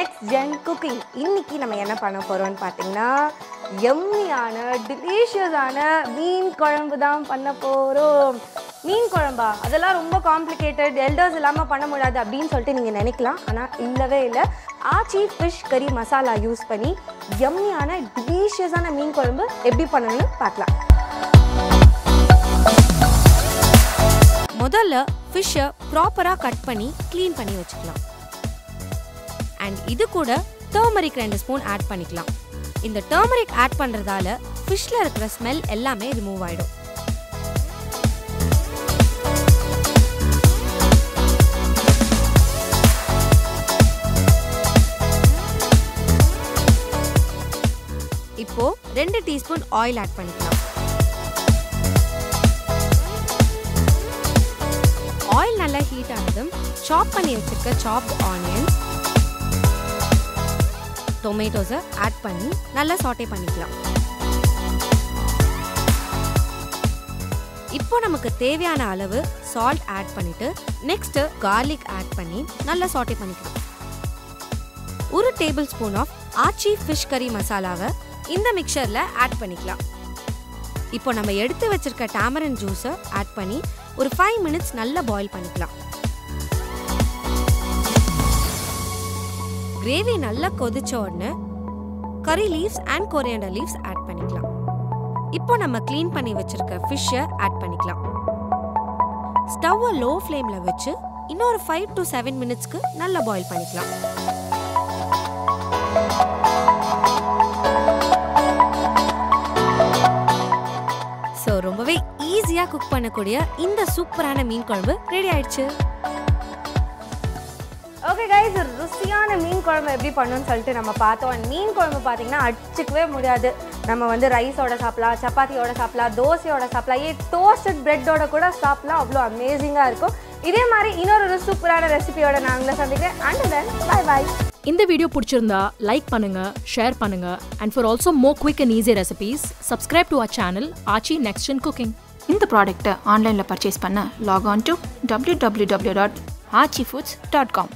next gen cooking. இன்னைக்கு நம்ம என்ன பண்ண போறோம்னு பாத்தீங்கன்னா யம்மியான delicious-ஆன மீன் குழம்பு தான் பண்ண போறோம். மீன் குழம்பா அதெல்லாம் ரொம்ப காம்ப்ளிகேட்டட், எல்டர்ஸ் இல்லாம பண்ண முடியாது அப்படினு சொல்லிட்டு நீங்க நினைக்கலாம். ஆனா இல்லவே இல்ல. ஆச்சி fish curry மசாலா யூஸ் பண்ணி யம்மியான delicious-ஆன மீன் குழம்பு எப்படி பண்ணனும்னு பார்க்கலாம். முதல்ல ஃபிஷ்ஷை ப்ராப்பராக கட் பண்ணி க்ளீன் பண்ணி வச்சுக்கலாம். அண்ட் இது கூட டர்மரிக் 2 ஸ்பூன் ஆட் பண்ணிக்கலாம். இந்த டர்மரிக் ஆட் பண்ணுறதால ஃபிஷ்ஷில் இருக்கிற ஸ்மெல் எல்லாமே ரிமூவ் ஆகிடும். இப்போ 2 டீஸ்பூன் ஆயில் ஆட் பண்ணிக்கலாம். ஆயில் நல்லா ஹீட் ஆனதும் சாப் பண்ணி வச்சிருக்க சாப்ட் ஆனியன்ஸ், டொமேட்டோஸை ஆட் பண்ணி நல்லா சாட்டே பண்ணிக்கலாம். இப்போ நமக்கு தேவையான அளவு சால்ட் ஆட் பண்ணிட்டு நெக்ஸ்ட் கார்லிக் ஆட் பண்ணி நல்லா சாட்டே பண்ணிக்கலாம். 1 table spoon of Aachi fish கறி மசாலாவை இந்த மிக்சர்ல ஆட் பண்ணிக்கலாம். இப்போ நம்ம எடுத்து வச்சிருக்க டாமரின் ஜூஸை ஆட் பண்ணி ஒரு 5 மினிட்ஸ் நல்லா பாயில் பண்ணிக்கலாம். கிரேவி நல்லா கொதிச்ச உடனே curry leaves and coriander leaves add பண்ணிக்கலாம். இப்போ நம்ம க்ளீன் பண்ணி வச்சிருக்க ஃபிஷ்ஷை ஆட் பண்ணிக்கலாம். ஸ்டவ்வை லோ ஃப்ளேம்ல வச்சு இன்னொரு 5 to 7 மினிட்ஸ்க்கு நல்லா பாயில் பண்ணிக்கலாம். ஸோ ரொம்பவே ஈஸியாக குக் பண்ணக்கூடிய இந்த சூப்பரான மீன் குழம்பு ரெடி ஆயிடுச்சு. ஓகே கைஸ், ருசியான மீன் குழம்பு எப்படி பண்ணணும்னு சொல்லிட்டு நம்ம பார்த்தோம். மீன் குழம்பு பார்த்தீங்கன்னா அடிச்சுக்கவே முடியாது. நம்ம வந்து ரைஸோட சாப்பிடலாம், சப்பாத்தியோட சாப்பிடலாம், தோசையோட சாப்பிடலாம், டோஸ்டட் பிரெட்டோட கூட சாப்பிடலாம். அவ்வளோ அமேசிங்காக இருக்கும். இதே மாதிரி இன்னொரு சூப்பரான ரெசிபியோட நான் உங்களை சந்திக்கிறேன். And then bye bye. இந்த வீடியோ பிடிச்சிருந்தா லைக் பண்ணுங்க, ஷேர் பண்ணுங்க, and for also more quick and easy recipes, subscribe to our channel Aachi Next Gen Cooking. இந்த ப்ராடக்ட்டை ஆன்லைனில் பர்ச்சேஸ் பண்ண லாக் ஆன் டு www.aachifoods.com.